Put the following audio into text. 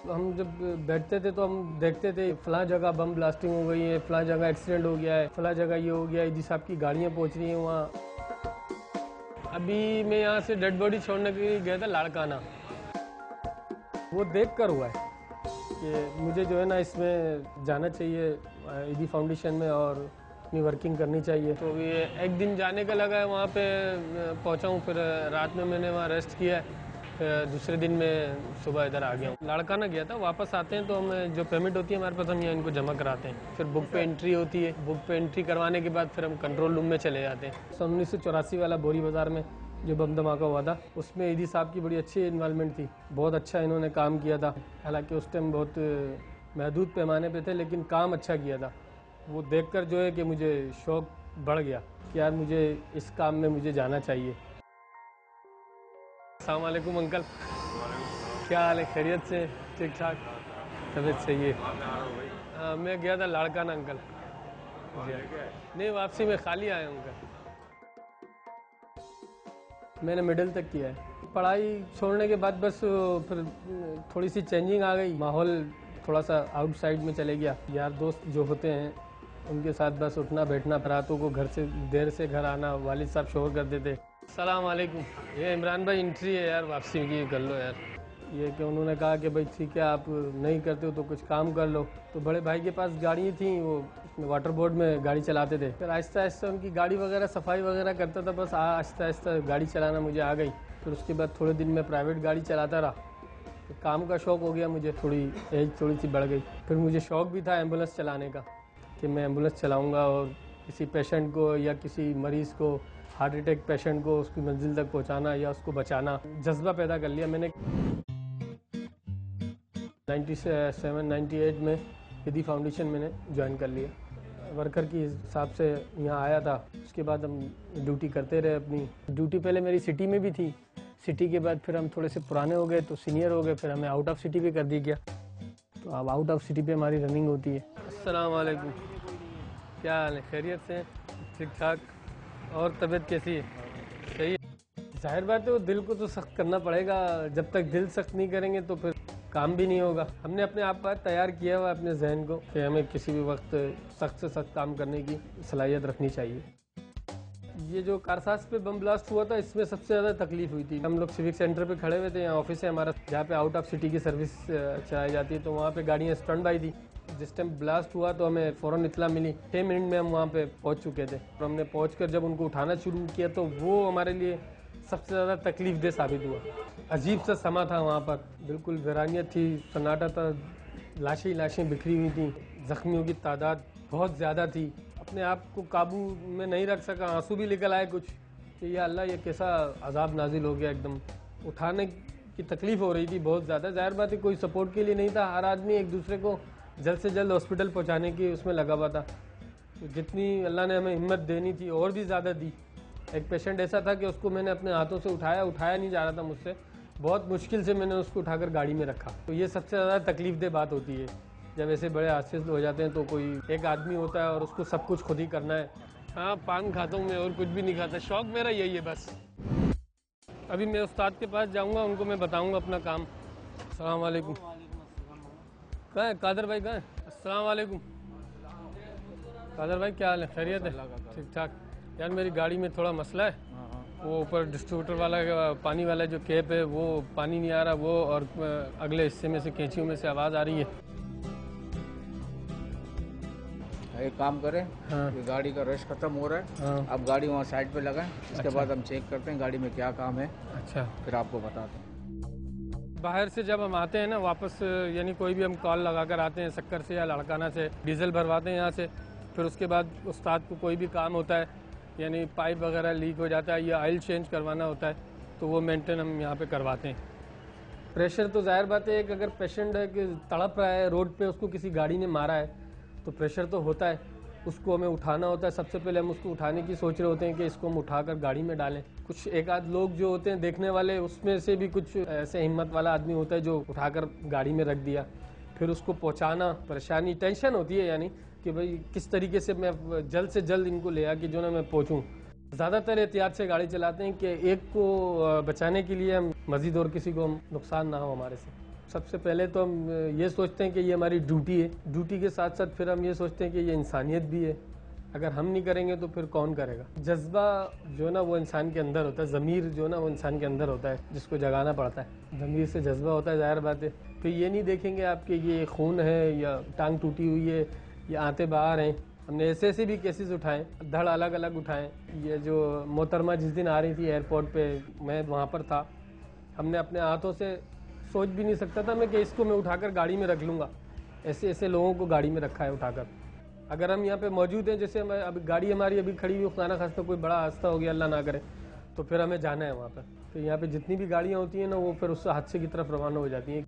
हम जब बैठते थे तो हम देखते थे फलां जगह बम ब्लास्टिंग हो गई है, फलां जगह एक्सीडेंट हो गया है, फलां जगह ये हो गया है, ईदी साहब की गाड़ियाँ पहुँच रही हैं वहाँ। अभी मैं यहाँ से डेड बॉडी छोड़ने के लिए गया था लाड़काना। वो देख कर हुआ है कि मुझे जो है ना इसमें जाना चाहिए ईदी फाउंडेशन में और अपनी वर्किंग करनी चाहिए। तो ये एक दिन जाने का लगा है, वहाँ पे पहुँचा हूँ, फिर रात में मैंने वहाँ रेस्ट किया है, फिर दूसरे दिन मैं सुबह इधर आ गया हूँ। लाड़काना गया था, वापस आते हैं तो हम जो पेमेंट होती है हमारे पास हम यहाँ इनको जमा कराते हैं, फिर बुक पे एंट्री होती है, बुक पे एंट्री करवाने के बाद फिर हम कंट्रोल रूम में चले जाते हैं। 1984 वाला बोरी बाज़ार में जो बम धमाका हुआ था उसमें ईदी साहब की बड़ी अच्छी इन्वॉल्वमेंट थी, बहुत अच्छा इन्होंने काम किया था। हालांकि उस टाइम बहुत महदूद पैमाने पे थे लेकिन काम अच्छा किया था। वो देखकर जो है कि मुझे शौक़ बढ़ गया कि यार मुझे इस काम में मुझे जाना चाहिए। अस्सलाम वालेकुम अंकल, क्या हाल है? खैरियत से? ठीक ठाक, तबीयत सही है? मैं गया था लाड़काना अंकल। नहीं, वापसी में खाली आया हूँ अंकल। मैंने मिडिल तक किया है। पढ़ाई छोड़ने के बाद बस फिर थोड़ी सी चेंजिंग आ गई, माहौल थोड़ा सा आउटसाइड में चले गया। यार दोस्त जो होते हैं उनके साथ बस उठना बैठना, रातों को घर से देर से घर आना, वालिद साहब शोर कर देते। अस्सलाम वालेकुम, ये इमरान भाई एंट्री है यार, वापसी की कर लो यार। ये कि उन्होंने कहा कि भाई ठीक है आप नहीं करते हो तो कुछ काम कर लो। तो बड़े भाई के पास गाड़ी थी, वो उसमें वाटर बोर्ड में गाड़ी चलाते थे। फिर आहिस्ता आहिस्ता उनकी गाड़ी वगैरह सफाई वगैरह करता था, बस आहिस्ता आहिस्ता गाड़ी चलाना मुझे आ गई। फिर उसके बाद थोड़े दिन में प्राइवेट गाड़ी चलाता रहा, तो काम का शौक़ हो गया मुझे, थोड़ी एज थोड़ी सी बढ़ गई। फिर मुझे शौक़ भी था एम्बुलेंस चलाने का कि मैं एम्बुलेंस चलाऊँगा और किसी पेशेंट को या किसी मरीज़ को, हार्ट अटैक पेशेंट को उसकी मंजिल तक पहुँचाना या उसको बचाना, जज्बा पैदा कर लिया मैंने। 97-98 में ईदी फाउंडेशन मैंने ज्वाइन कर लिया। वर्कर की हिसाब से यहाँ आया था, उसके बाद हम ड्यूटी करते रहे अपनी। ड्यूटी पहले मेरी सिटी में भी थी, सिटी के बाद फिर हम थोड़े से पुराने हो गए तो सीनियर हो गए, फिर हमें आउट ऑफ सिटी भी कर दी गया। तो अब आउट ऑफ सिटी पे हमारी रनिंग होती है। अस्सलाम वालेकुम, क्या हाल है? खैरियत से? ठीक ठाक। और तबीयत कैसी है? सही है? जाहिर बात है वो दिल को तो सख्त करना पड़ेगा, जब तक दिल सख्त नहीं करेंगे तो फिर काम भी नहीं होगा। हमने अपने आप पर तैयार किया हुआ अपने जहन को कि हमें किसी भी वक्त सख्त से सख्त काम करने की सलाहियत रखनी चाहिए। ये जो कारसाज पे बम ब्लास्ट हुआ था इसमें सबसे ज़्यादा तकलीफ हुई थी। हम लोग सिविक सेंटर पे खड़े हुए थे, यहाँ ऑफिस है हमारा जहाँ पे आउट ऑफ सिटी की सर्विस चलाई जाती है, तो वहाँ पे गाड़ियाँ स्टैंड बाई थी। जिस टाइम ब्लास्ट हुआ तो हमें फ़ौरन इत्तला मिली, 6 मिनट में हम वहाँ पे पहुँच चुके थे। और हमने पहुँच जब उनको उठाना शुरू किया तो वो हमारे लिए सबसे ज़्यादा तकलीफ दे साबित हुआ। अजीब सा समा था वहाँ पर, बिल्कुल वीरानियत थी, सन्नाटा था, लाशें लाशें बिखरी हुई थी, जख्मियों की तादाद बहुत ज़्यादा थी। अपने आप को काबू में नहीं रख सका, आंसू भी निकल आए कुछ कि या अल्लाह ये कैसा अजाब नाजिल हो गया। एकदम उठाने की तकलीफ़ हो रही थी बहुत ज़्यादा। ज़ाहिर बात है कोई सपोर्ट के लिए नहीं था, हर आदमी एक दूसरे को जल्द से जल्द हॉस्पिटल पहुँचाने की उसमें लगा हुआ था। तो जितनी अल्लाह ने हमें हिम्मत देनी थी और भी ज़्यादा दी। एक पेशेंट ऐसा था कि उसको मैंने अपने हाथों से उठाया नहीं जा रहा था मुझसे, बहुत मुश्किल से मैंने उसको उठाकर गाड़ी में रखा। तो ये सबसे ज़्यादा तकलीफ़देह बात होती है जब ऐसे बड़े हादसे हो जाते हैं, तो कोई एक आदमी होता है और उसको सब कुछ खुद ही करना है। हाँ, पान खाता हूँ मैं और कुछ भी नहीं खाता, शौक़ मेरा यही है बस। अभी मैं उस्ताद के पास जाऊँगा, उनको मैं बताऊँगा अपना काम। अस्सलाम वालेकुम। कहाँ है कादर भाई? कहाँ है? अस्सलाम वालेकुम कादर भाई, क्या हाल है? खैरियत है? ठीक ठाक। यार मेरी गाड़ी में थोड़ा मसला है, वो ऊपर डिस्ट्रीब्यूटर वाला पानी वाला जो कैप है वो पानी नहीं आ रहा, वो और अगले हिस्से में से कैंचियों में से आवाज़ आ रही है। एक काम करें, हाँ। ये गाड़ी का रश खत्म हो रहा है, हाँ। आप गाड़ी वहाँ साइड पे लगाएं, इसके अच्छा। बाद हम चेक करते हैं गाड़ी में क्या काम है, अच्छा, फिर आपको बताते हैं। बाहर से जब हम आते हैं ना वापस, यानी कोई भी हम कॉल लगा कर आते हैं सक्कर से या लाड़काना से, डीजल भरवाते हैं यहाँ से, फिर उसके बाद उस्ताद को कोई भी काम होता है, यानी पाइप वगैरह लीक हो जाता है या ऑयल चेंज करवाना होता है, तो वो मेंटेन हम यहाँ पे करवाते हैं। प्रेशर तो जाहिर बात है कि अगर पेशेंट है कि तड़प रहा है रोड पे, उसको किसी गाड़ी ने मारा है तो प्रेशर तो होता है, उसको हमें उठाना होता है। सबसे पहले हम उसको उठाने की सोच रहे होते हैं कि इसको हम उठाकर गाड़ी में डालें। कुछ एक आध लोग जो होते हैं देखने वाले, उसमें से भी कुछ ऐसे हिम्मत वाला आदमी होता है जो उठाकर गाड़ी में रख दिया, फिर उसको पहुंचाना परेशानी, टेंशन होती है, यानी कि भाई किस तरीके से मैं जल्द से जल्द इनको ले आके जो ना मैं पहुंचूं। ज़्यादातर एहतियात से गाड़ी चलाते हैं कि एक को बचाने के लिए हम मज़ीद और किसी को नुकसान ना हो हमारे से। सबसे पहले तो हम ये सोचते हैं कि ये हमारी ड्यूटी है, ड्यूटी के साथ साथ फिर हम ये सोचते हैं कि ये इंसानियत भी है। अगर हम नहीं करेंगे तो फिर कौन करेगा। जज्बा जो ना वो इंसान के अंदर होता है, ज़मीर जो ना वो इंसान के अंदर होता है, जिसको जगाना पड़ता है। ज़मीर से जज्बा होता है, ज़ाहिर बात है। फिर ये नहीं देखेंगे आपके ये खून है या टांग टूटी हुई है या आंतें बाहर हैं। हमने ऐसे भी केसेस उठाए, धड़ अलग अलग उठाए। ये जो मोहतरमा जिस दिन आ रही थी एयरपोर्ट पे, मैं वहाँ पर था, हमने अपने हाथों से सोच भी नहीं सकता था मैं कि इसको मैं उठाकर गाड़ी में रख लूँगा। ऐसे ऐसे लोगों को गाड़ी में रखा है उठाकर। अगर हम यहाँ पे मौजूद हैं, जैसे हम अभी गाड़ी हमारी अभी खड़ी हुई, खुदा ना खास्ता कोई बड़ा हादसा हो गया, अल्लाह ना करे, तो फिर हमें जाना है वहाँ पर। तो यहाँ पे जितनी भी गाड़ियाँ होती हैं ना, वो फिर उस हादसे की तरफ रवाना हो जाती हैं।